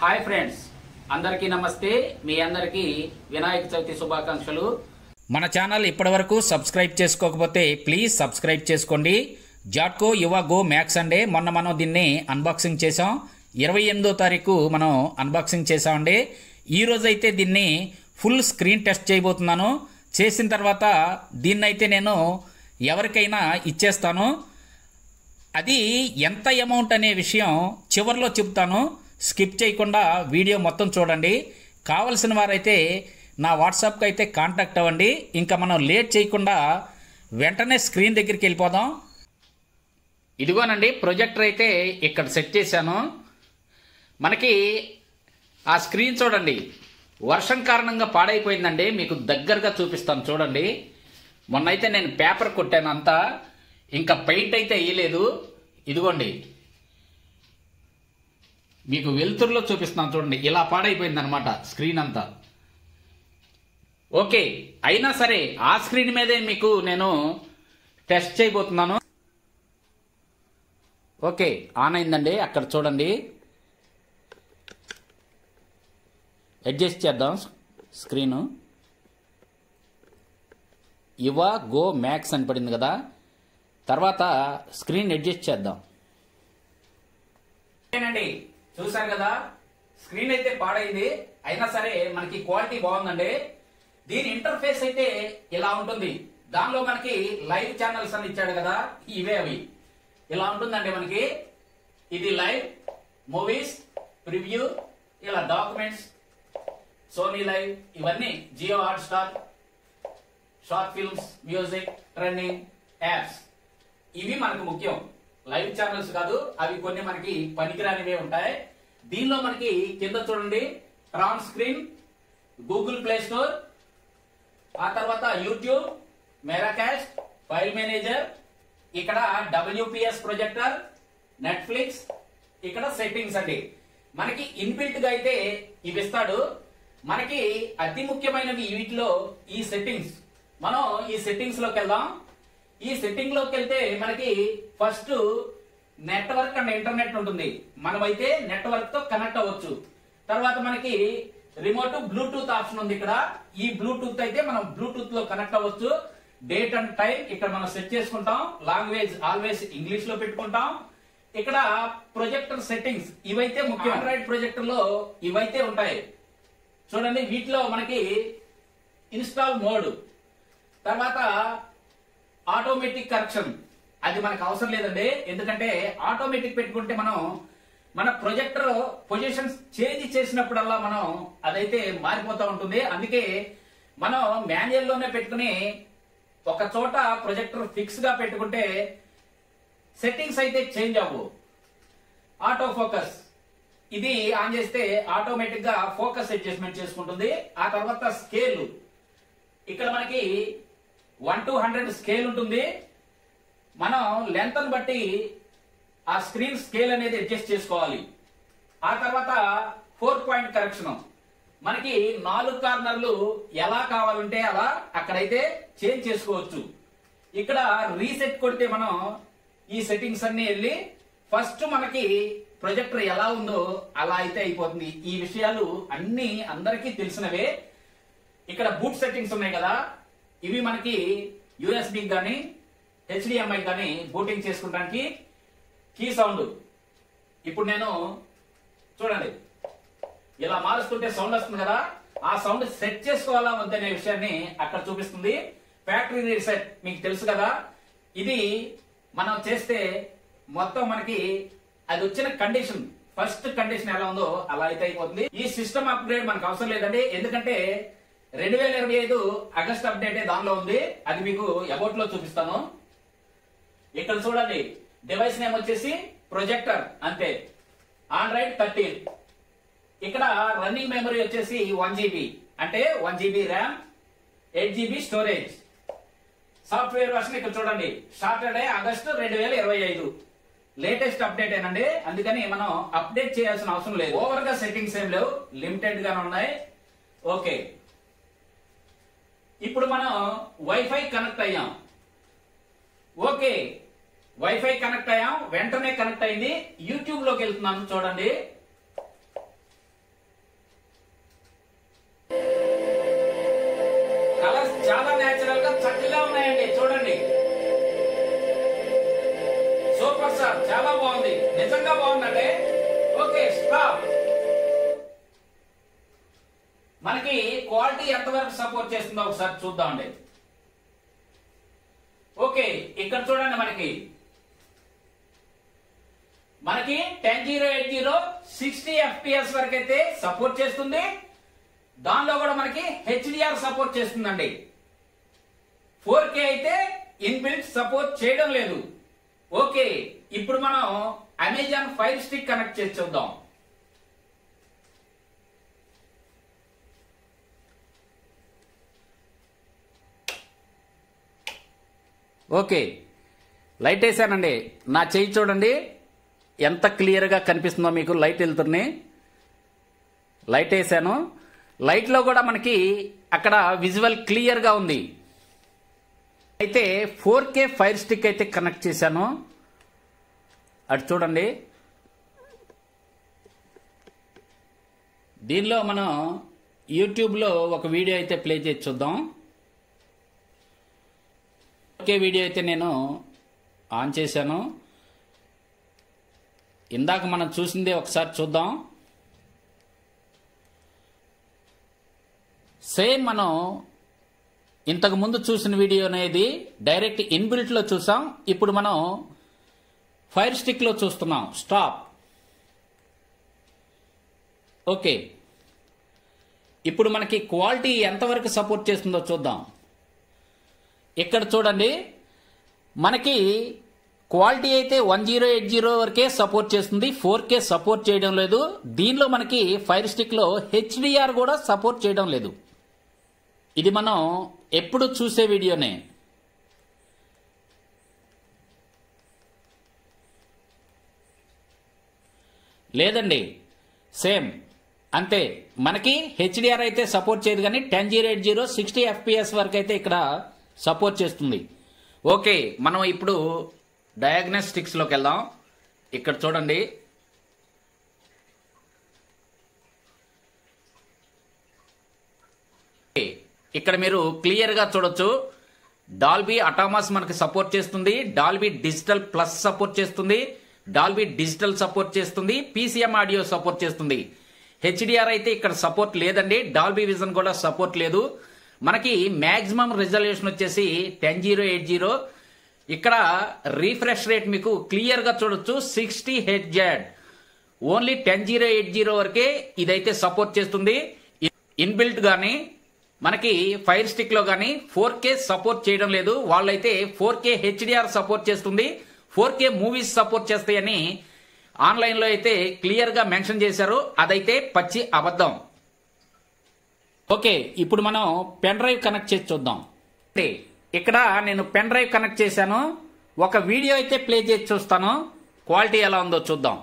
Hi friends, అందరికీ నమస్తే. మీ అందరికీ వినాయక చవితి శుభాకాంక్షలు. మన ఛానల్ ఇప్పటివరకు సబ్స్క్రైబ్ చేసుకోకపోతే ప్లీజ్ సబ్స్క్రైబ్ చేసుకోండి. జాట్కో యువ గో మ్యాక్స్ అండే మొన్న మనం దీన్ని అన్బాక్సింగ్ చేసాం. 28వ తారీఖు మనం అన్బాక్సింగ్ చేసామండి. ఈరోజు అయితే దీన్ని ఫుల్ స్క్రీన్ టెస్ట్ చేయబోతున్నాను. చేసిన తర్వాత దీన్నైతే నేను ఎవరికైనా ఇచ్చేస్తాను. అది ఎంత అమౌంట్ అనే విషయం చివరిలో చెప్తాను. స్కిప్ చేయకుండా వీడియో మొత్తం చూడండి. కావలసిన వారైతే నా వాట్సాప్కి అయితే కాంటాక్ట్ అవ్వండి. ఇంకా మనం లేట్ చేయకుండా వెంటనే స్క్రీన్ దగ్గరికి వెళ్ళిపోదాం. ఇదిగోనండి, ప్రొజెక్టర్ అయితే ఇక్కడ సెట్ చేశాను. మనకి ఆ స్క్రీన్ చూడండి, వర్షం కారణంగా పాడైపోయిందండి. మీకు దగ్గరగా చూపిస్తాను చూడండి. మొన్నైతే నేను పేపర్ కొట్టాను అంతా, ఇంకా పెయింట్ అయితే వేయలేదు. ఇదిగోండి, మీకు వెలుతురులో చూపిస్తున్నాను చూడండి. ఇలా పాడైపోయింది అనమాట స్క్రీన్ అంతా. ఓకే, అయినా సరే ఆ స్క్రీన్ మీదే మీకు నేను టెస్ట్ చేయబోతున్నాను. ఓకే, ఆన్ అయిందండి. అక్కడ చూడండి, అడ్జస్ట్ చేద్దాం స్క్రీను. యువ గో మ్యాక్స్ అని పడింది కదా, తర్వాత స్క్రీన్ అడ్జస్ట్ చేద్దాం. ఓకేనండి, చూసారు కదా, స్క్రీన్ అయితే పాడైంది. అయినా సరే మనకి క్వాలిటీ బాగుందండి. దీని ఇంటర్ఫేస్ అయితే ఇలా ఉంటుంది. దానిలో మనకి లైవ్ ఛానల్స్ అని ఇచ్చాడు కదా, ఇవే అవి. ఇలా ఉంటుందండి మనకి. ఇది లైవ్, మూవీస్, ప్రివ్యూ, ఇలా డాక్యుమెంట్స్, సోనీ లైవ్, ఇవన్నీ Jio Hotstar, short films, music, trending, apps, ఇవి మనకు ముఖ్యం. లైవ్ ఛానల్స్ కాదు, అవి కొన్ని మనకి పనికిరానివే ఉంటాయి. దీనిలో మనకి కింద చూడండి, Tron screen, Google play store, ఆ తర్వాత యూట్యూబ్, మెరాకాస్ట్, ఫైల్ మేనేజర్, ఇక్కడ WPS ప్రొజెక్టర్, నెట్ఫ్లిక్స్, ఇక్కడ సెట్టింగ్స్ అండి. మనకి ఇన్బిల్ట్ గా అయితే ఇవి ఇస్తాడు. మనకి అతి ముఖ్యమైనవి వీటిలో ఈ సెట్టింగ్స్. మనం ఈ సెట్టింగ్స్ లోకి వెళ్దాం. ఈ సెట్టింగ్ లోకి వెళ్తే మనకి ఫస్ట్ నెట్వర్క్ అండ్ ఇంటర్నెట్ ఉంటుంది. మనమైతే నెట్వర్క్ తో కనెక్ట్ అవ్వచ్చు. తర్వాత మనకి రిమోట్ బ్లూటూత్ ఆప్షన్ ఉంది ఇక్కడ. ఈ బ్లూటూత్ అయితే మనం బ్లూటూత్ లో కనెక్ట్ అవ్వచ్చు. డేట్ అండ్ టైం ఇక్కడ మనం సెట్ చేసుకుంటాం. లాంగ్వేజ్ ఆల్వేస్ ఇంగ్లీష్ లో పెట్టుకుంటాం. ఇక్కడ ప్రొజెక్టర్ సెట్టింగ్స్, ఇవైతే ముఖ్యం. ఆండ్రాయిడ్ ప్రొజెక్టర్ లో ఇవైతే ఉంటాయి చూడండి. వీటిలో మనకి ఇన్స్టాల్ మోడ్, తర్వాత ఆటోమేటిక్ కరెక్షన్, అది మనకు అవసరం లేదండి. ఎందుకంటే ఆటోమేటిక్ పెట్టుకుంటే మనం మన ప్రొజెక్టర్ పొజిషన్స్ చేంజ్ చేసినప్పుడల్లా మనం అదైతే మారిపోతూ ఉంటుంది. అందుకే మనం మాన్యువల్ లోనే పెట్టుకుని ఒక చోట ప్రొజెక్టర్ ఫిక్స్ గా పెట్టుకుంటే సెట్టింగ్స్ అయితే చేంజ్ అవ్వవు. ఆటో ఫోకస్, ఇది ఆన్ చేస్తే ఆటోమేటిక్ గా ఫోకస్ అడ్జస్ట్మెంట్ చేసుకుంటుంది. ఆ తర్వాత స్కేల్, ఇక్కడ మనకి 1 to 100 స్కేల్ ఉంటుంది. మనం లెంత్ ని బట్టి ఆ స్క్రీన్ స్కేల్ అనేది అడ్జస్ట్ చేసుకోవాలి. ఆ తర్వాత 4 పాయింట్ కరెక్షన్, మనకి 4 కార్నర్లు ఎలా కావాలంటే అలా అక్కడైతే చేంజ్ చేసుకోవచ్చు. ఇక్కడ రీసెట్ కొడితే మనం ఈ సెట్టింగ్స్ అన్ని వెళ్ళి ఫస్ట్ మనకి ప్రొజెక్టర్ ఎలా ఉందో అలా అయితే అయిపోతుంది. ఈ విషయాలు అన్ని అందరికీ తెలిసినవే. ఇక్కడ బూట్ సెట్టింగ్స్ ఉన్నాయి కదా, ఇవి మనకి USB కానీ HDMI కానీ బూటింగ్ చేసుకోవడానికి కీ సౌండ్. ఇప్పుడు నేను చూడండి, ఇలా మారుస్తుంటే సౌండ్ వస్తుంది కదా, ఆ సౌండ్ సెట్ చేసుకోవాలా వద్దనే విషయాన్ని అక్కడ చూపిస్తుంది. ఫ్యాక్టరీ రీసెట్ మీకు తెలుసు కదా, ఇది మనం చేస్తే మొత్తం మనకి అది వచ్చిన కండిషన్, ఫస్ట్ కండిషన్ ఎలా ఉందో అలా అయితే అయిపోతుంది. ఈ సిస్టమ్ అప్గ్రేడ్ మనకు అవసరం లేదండి. ఎందుకంటే 2025 ఆగస్ట్ అప్డేట్ దానిలో ఉంది. అది మీకు అబౌట్ లో చూపిస్తాను. ఇక్కడ చూడండి, డివైస్ నేమ్ వచ్చేసి ప్రొజెక్టర్ అంతే, ఆండ్రాయిడ్ 13. ఇక్కడ రన్నింగ్ మెమరీ వచ్చేసి 1 GB, అంటే 1 GB RAM, 8 GB storage. Software version ఇక్కడ చూడండి, సాటర్డే ఆగస్టు 2025 లేటెస్ట్ అప్డేట్ ఏనండి. అందుకని మనం అప్డేట్ చేయాల్సిన అవసరం లేదు. ఓవర్ గా సెట్టింగ్స్ ఏం లేవు, లిమిటెడ్ గానే ఉన్నాయి. ఓకే, ఇప్పుడు మనం వైఫై కనెక్ట్ అయ్యాం. ఓకే, వైఫై కనెక్ట్ అయ్యాం, వెంటనే కనెక్ట్ అయింది. యూట్యూబ్ లోకి వెళ్తున్నాను చూడండి. చాలా బాగుంది, నిజంగా బాగుందండి. Okay, stop. మనకి క్వాలిటీ ఎంతవరకు సపోర్ట్ చేస్తుందో ఒకసారి చూద్దామండి. ఓకే, ఇక్కడ చూడండి, మనకి 10080 60 FPS వరకు అయితే సపోర్ట్ చేస్తుంది. దానిలో కూడా మనకి HDR సపోర్ట్ చేస్తుందండి. 4K అయితే ఇన్బిల్ట్ సపోర్ట్ చేయడం లేదు. ఓకే, ఇప్పుడు మనం అమెజాన్ ఫైర్ స్టిక్ కనెక్ట్ చేసి చూద్దాం. ఓకే, లైట్ వేసానండి. నా చెయ్యి చూడండి ఎంత క్లియర్గా కనిపిస్తుందో మీకు. లైట్ వెళ్తుంది, లైట్ వేసాను. లైట్లో కూడా మనకి అక్కడ విజువల్ క్లియర్గా ఉంది. అయితే 4K ఫైర్ స్టిక్ అయితే కనెక్ట్ చేశాను. అటు చూడండి. దీనిలో మనం యూట్యూబ్లో ఒక వీడియో అయితే ప్లే చేసి చూద్దాం. ఓకే, వీడియో అయితే నేను ఆన్ చేశాను. ఇందాక మనం చూసిందే ఒకసారి చూద్దాం. సేమ్ మనం ఇంతకు ముందు చూసిన వీడియో అనేది డైరెక్ట్ ఇన్బిల్ట్ లో చూసాం. ఇప్పుడు మనం ఫైర్ స్టిక్ లో చూస్తున్నాం. స్టాప్. ఓకే, ఇప్పుడు మనకి క్వాలిటీ ఎంతవరకు సపోర్ట్ చేస్తుందో చూద్దాం. ఇక్కడ చూడండి, మనకి క్వాలిటీ అయితే 1080 వరకే సపోర్ట్ చేస్తుంది. 4K సపోర్ట్ చేయడం లేదు. దీనిలో మనకి ఫైర్ స్టిక్ లో HDR కూడా సపోర్ట్ చేయడం లేదు. ఇది మనం ఎప్పుడు చూసే వీడియోనే. లేదండి, సేమ్ అంతే. మనకి HDR అయితే సపోర్ట్ చేయదు, కానీ 1080 60 FPS వరకు అయితే ఇక్కడ సపోర్ట్ చేస్తుంది. ఓకే, మనం ఇప్పుడు డయాగ్నోస్టిక్స్ లోకి వెళ్దాం. ఇక్కడ చూడండి, ఇక్కడ మీరు క్లియర్ గా చూడొచ్చు. డాల్బీ అటామస్ మనకి సపోర్ట్ చేస్తుంది. డాల్బీ డిజిటల్ ప్లస్ సపోర్ట్ చేస్తుంది. డాల్బీ డిజిటల్ సపోర్ట్ చేస్తుంది. PCM ఆడియో సపోర్ట్ చేస్తుంది. HDR అయితే ఇక్కడ సపోర్ట్ లేదండి. డాల్బీ విజన్ కూడా సపోర్ట్ లేదు. మనకి మాక్సిమం రిజల్యూషన్ వచ్చేసి 10080. ఇక్కడ రీఫ్రెష్ రేట్ మీకు క్లియర్ గా చూడొచ్చు, 60 Hz. ఓన్లీ 10080 వరకే ఇదైతే సపోర్ట్ చేస్తుంది. ఇన్బిల్ట్ గానీ మనకి ఫైర్ స్టిక్ లో గానీ 4K సపోర్ట్ చేయడం లేదు. వాళ్ళైతే 4K HDR సపోర్ట్ చేస్తుంది, 4K మూవీస్ సపోర్ట్ చేస్తాయని ఆన్లైన్ లో అయితే క్లియర్ గా మెన్షన్ చేశారు. అదైతే పచ్చి అబద్ధం. ఓకే, ఇప్పుడు మనం పెన్ డ్రైవ్ కనెక్ట్ చేసి చూద్దాం. ఇక్కడ నేను పెన్ డ్రైవ్ కనెక్ట్ చేశాను. ఒక వీడియో అయితే ప్లే చేసి చూస్తాను, క్వాలిటీ ఎలా ఉందో చూద్దాం.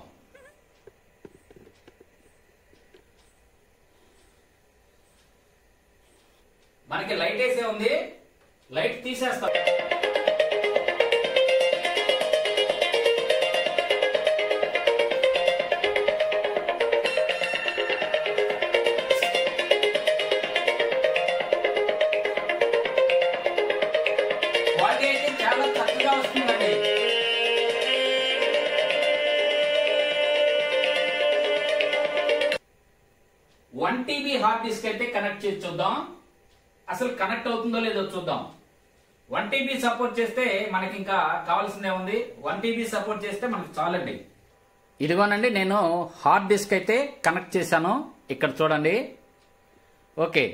మనకి లైట్ వేసే ఉంది, లైట్ తీసేస్తాం. క్వాలిటీ అయితే చాలా చక్కగా వస్తుందండి. వన్ టీబీ హార్డ్ డిస్క్ అయితే కనెక్ట్ చేసి చూద్దాం. అసలు కనెక్ట్ అవుతుందో లేదో చూద్దాం. 1 TB సపోర్ట్ చేస్తే మనకి ఇంకా కావాల్సిందే ఉంది. 1 TB సపోర్ట్ చేస్తే మనకు చాలండి. ఇదిగోనండి, నేను హార్డ్ డిస్క్ అయితే కనెక్ట్ చేశాను. ఇక్కడ చూడండి. ఓకే,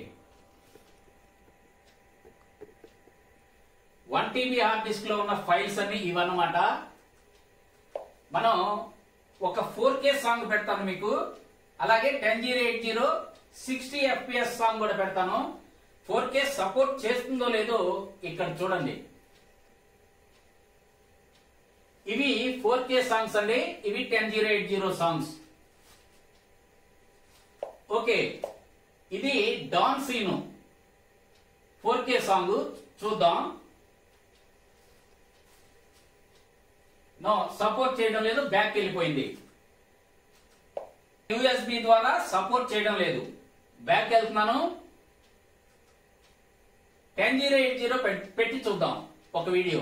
1 TB హార్డ్ డిస్క్ లో ఉన్న ఫైల్స్ అన్ని ఇవన్నమాట. మనం ఒక 4K సాంగ్ పెడతాను మీకు, అలాగే 1080 60 FPS సాంగ్ కూడా పెడతాను. 4K సపోర్ట్ చేస్తుందో లేదో ఇక్కడ చూడండి. ఇవి 4K సాంగ్స్ అండి, ఇవి 1080 సాంగ్స్. ఓకే, ఇది డాన్ సీను 4K సాంగ్ చూద్దాం. నో, సపోర్ట్ చేయడం లేదు, బ్యాక్ వెళ్ళిపోయింది. USB ద్వారా సపోర్ట్ చేయడం లేదు, బ్యాక్ వెళ్తున్నాను. 1080 పెట్టి చూద్దాం ఒక వీడియో.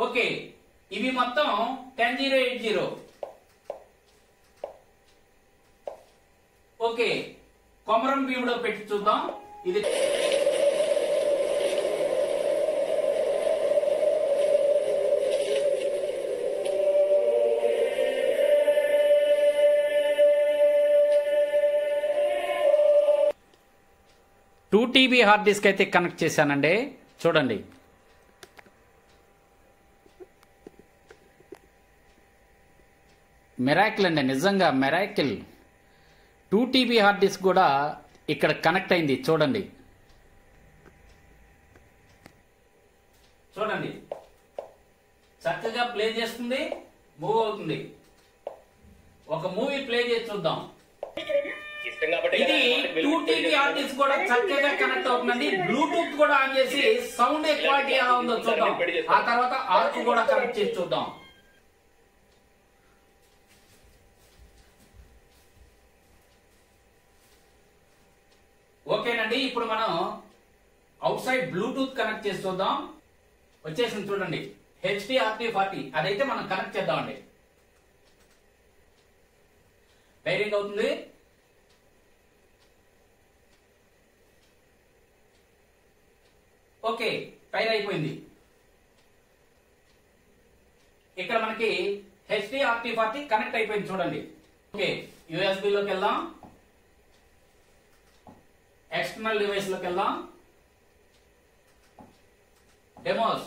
ఓకే, ఇవి మొత్తం 10080. ఓకే, కొమరం భీములో పెట్టి చూద్దాం. ఇది టూ టీబీ హార్డ్ డిస్క్ అయితే కనెక్ట్ చేశానండి. చూడండి, మిరాకిల్ అండి, నిజంగా మిరాకిల్. 2 TB హార్డ్ డిస్క్ కూడా ఇక్కడ కనెక్ట్ అయింది. చూడండి చూడండి, చక్కగా ప్లే చేస్తుంది, మూవ్ అవుతుంది. ఒక మూవీ ప్లే చేసి చూద్దాం. ఇది 2 TB హార్డ్ డిస్క్ కూడా చక్కగా కనెక్ట్ అవుతుందండి. బ్లూటూత్ కూడా ఆన్ చేసి సౌండ్ క్వాలిటీ ఎలా ఉందో చూద్దాం. ఆ తర్వాత ఆర్క్ కూడా కనెక్ట్ చేసి చూద్దాం. ఓకేనండి, ఇప్పుడు మనం అవుట్ సైడ్ బ్లూటూత్ కనెక్ట్ చేసి చూద్దాం. వచ్చేసింది చూడండి, HDRT40. అదైతే మనం కనెక్ట్ చేద్దామండి. వైరింగ్ అవుతుంది. ఓకే, ఫైర్ అయిపోయింది. ఇక్కడ మనకి HDRT40 కనెక్ట్ అయిపోయింది చూడండి. ఓకే, USB లోకి వెళ్దాం. ఎక్స్టర్నల్ డివైస్ లోకి వెళ్దాం. డెమోస్.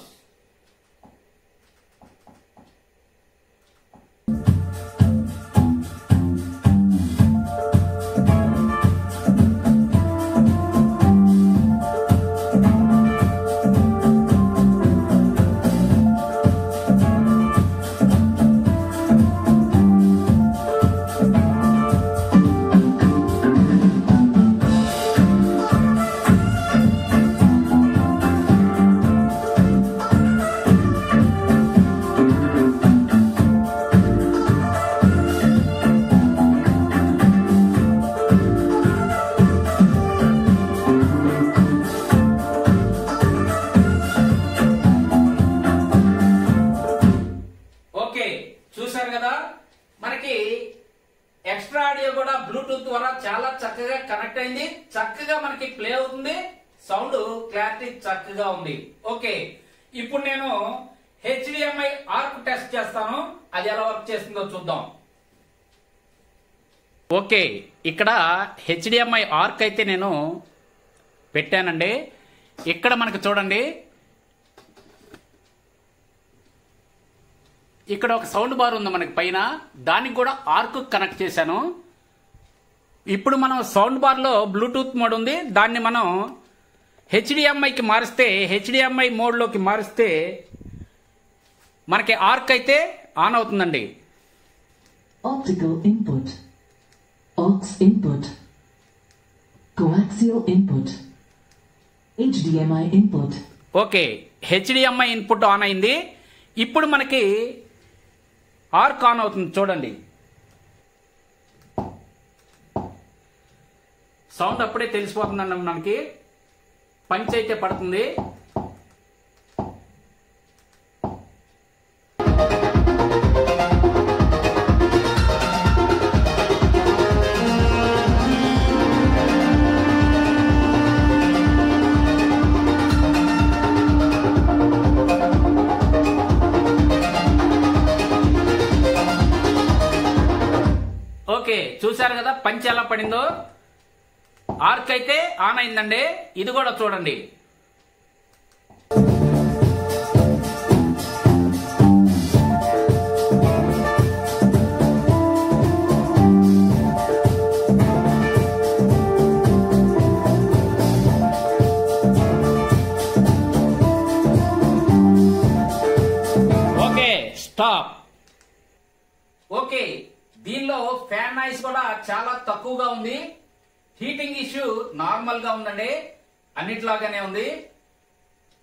చూసారు కదా, మనకి ఎక్స్ట్రా ఆడియో కూడా బ్లూటూత్ ద్వారా చాలా చక్కగా కనెక్ట్ అయింది. చక్కగా మనకి ప్లే అవుతుంది. సౌండ్ క్లారిటీ చక్కగా ఉంది. ఓకే, ఇప్పుడు నేను HDMI ఆర్క్ టెస్ట్ చేస్తాను. అది ఎలా వర్క్ చేస్తుందో చూద్దాం. ఓకే, ఇక్కడ HDMI ఆర్క్ అయితే నేను పెట్టానండి. ఇక్కడ మనకు చూడండి, ఇక్కడ ఒక సౌండ్ బార్ ఉంది మనకి పైన. దానికి కూడా ఆర్క్ కనెక్ట్ చేశాను. ఇప్పుడు మనం సౌండ్ బార్ లో బ్లూటూత్ మోడ్ ఉంది. దాన్ని మనం HDMIకి మారిస్తే, HDMI మోడ్లోకి మారిస్తే మనకి ఆర్క్ అయితే ఆన్ అవుతుందండి. Optical input, aux input, coaxial input, HDMI input. Okay, HDMI input on అయింది. ఇప్పుడు మనకి ఆర్క్ ఆన్ అవుతుంది చూడండి. సౌండ్ అప్పుడే తెలిసిపోతుందండి మనకి. పంచ్ అయితే పడుతుంది. ఓకే, చూసారు కదా పంచ్ ఎలా పడిందో. ఆర్క్ అయితే ఆన్ అయిందండి. ఇది కూడా చూడండి. Okay, stop. ఓకే, దీనిలో ఫ్యాన్ నాయిస్ కూడా చాలా తక్కువగా ఉంది. హీటింగ్ ఇష్యూ నార్మల్ గా ఉందండి, అన్నిట్లాగానే ఉంది.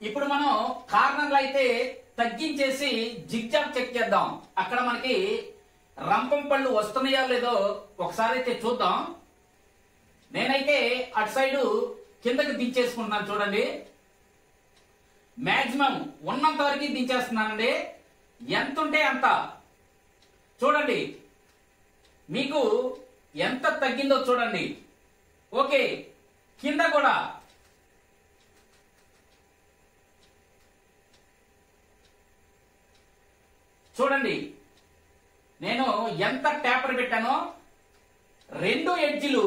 ఇప్పుడు మనం కార్నర్లు అయితే తగ్గించేసి జిగ్జాగ్ చెక్ చేద్దాం. అక్కడ మనకి రంపం పళ్ళు వస్తున్నాయా లేదో ఒకసారి అయితే చూద్దాం. నేనైతే అటు సైడు కిందకి దించేసుకుంటున్నాను చూడండి. మాక్సిమం ఉన్నంత వరకు దించేస్తున్నానండి. ఎంత ఉంటే అంత చూడండి, మీకు ఎంత తగ్గిందో చూడండి. ఓకే, కింద కూడా చూడండి, నేను ఎంత ట్యాపర్ పెట్టానో 2 ఎడ్జిలు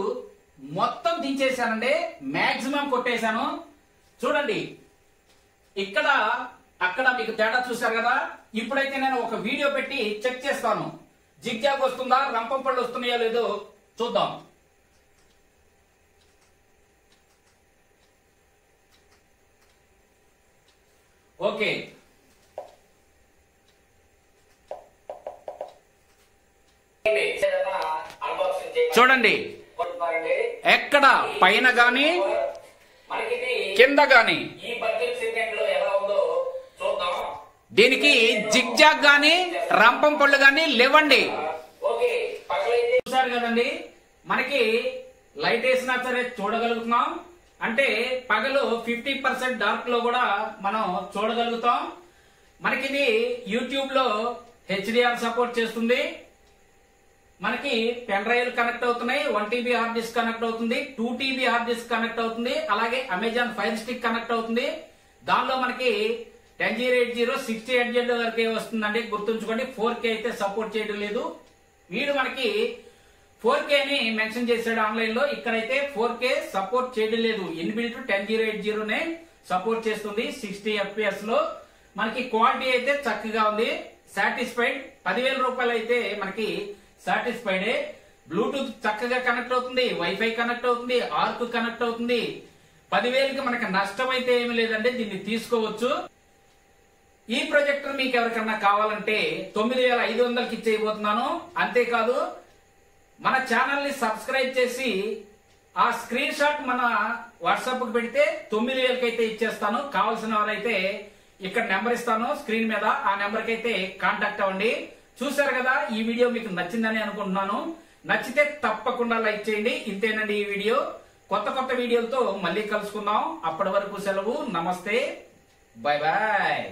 మొత్తం దించేశానండి, మాక్సిమం కొట్టేశాను. చూడండి, ఇక్కడ అక్కడ మీకు తేడా చూశారు కదా. ఇప్పుడైతే నేను ఒక వీడియో పెట్టి చెక్ చేస్తాను, జిగ్జాగ్ వస్తుందా, రంపం పళ్ళు వస్తున్నాయో లేదో చూద్దాం. ఓకే, చూడండి, ఎక్కడ పైన గాని కింద గాని దీనికి జిగ్జాగ్ గాని రంపం పళ్ళు గాని లేవండి. చూసారు కదండి, మనకి లైట్ వేసినా సరే చూడగలుగుతున్నాం. అంటే పగలు 50% డార్క్ లో కూడా మనం చూడగలుగుతాం. మనకి ఇది యూట్యూబ్ లో HDR సపోర్ట్ చేస్తుంది. మనకి పెన్ డ్రైవ్ కనెక్ట్ అవుతున్నాయి, 1 TB హార్డ్ డిస్క్ కనెక్ట్ అవుతుంది, 2 TB హార్డ్ డిస్క్ కనెక్ట్ అవుతుంది, అలాగే అమెజాన్ ఫైర్ స్టిక్ కనెక్ట్ అవుతుంది. దానిలో మనకి 1080 60Hz వరకే వస్తుందండి, గుర్తుంచుకోండి. 4K అయితే సపోర్ట్ చేయడం లేదు. వీడు మనకి 4K ని మెన్షన్ చేశాడు ఆన్లైన్ లో, ఇక్కడైతే 4K సపోర్ట్ చేయడం లేదు. ఇన్బిల్ట్ 1080 నే సపోర్ట్ చేస్తుంది 60 FPS లో. మనకి క్వాలిటీ అయితే చక్కగా ఉంది, సాటిస్ఫైడ్. 10,000 రూపాయలు అయితే మనకి సాటిస్ఫైడే. బ్లూటూత్ చక్కగా కనెక్ట్ అవుతుంది, వైఫై కనెక్ట్ అవుతుంది, ఆర్క్ కనెక్ట్ అవుతుంది. 10,000కి మనకి నష్టం అయితే ఏమి లేదండి, దీన్ని తీసుకోవచ్చు. ఈ ప్రొజెక్టర్ మీకు ఎవరికన్నా కావాలంటే 9,500కి ఇచ్చేయబోతున్నాను. అంతేకాదు, మన ఛానల్ ని సబ్స్క్రైబ్ చేసి ఆ స్క్రీన్ షాట్ మన వాట్సాప్ కు పెడితే 9,000కి అయితే ఇచ్చేస్తాను. కావాల్సిన వారైతే ఇక్కడ నెంబర్ ఇస్తాను స్క్రీన్ మీద, ఆ నెంబర్ కి అయితే కాంటాక్ట్ అవ్వండి. చూసారు కదా, ఈ వీడియో మీకు నచ్చిందని అనుకుంటున్నాను. నచ్చితే తప్పకుండా లైక్ చేయండి. ఇంతేనండి ఈ వీడియో. కొత్త వీడియోలతో మళ్ళీ కలుసుకుందాం. అప్పటి వరకు సెలవు, నమస్తే, బై బాయ్.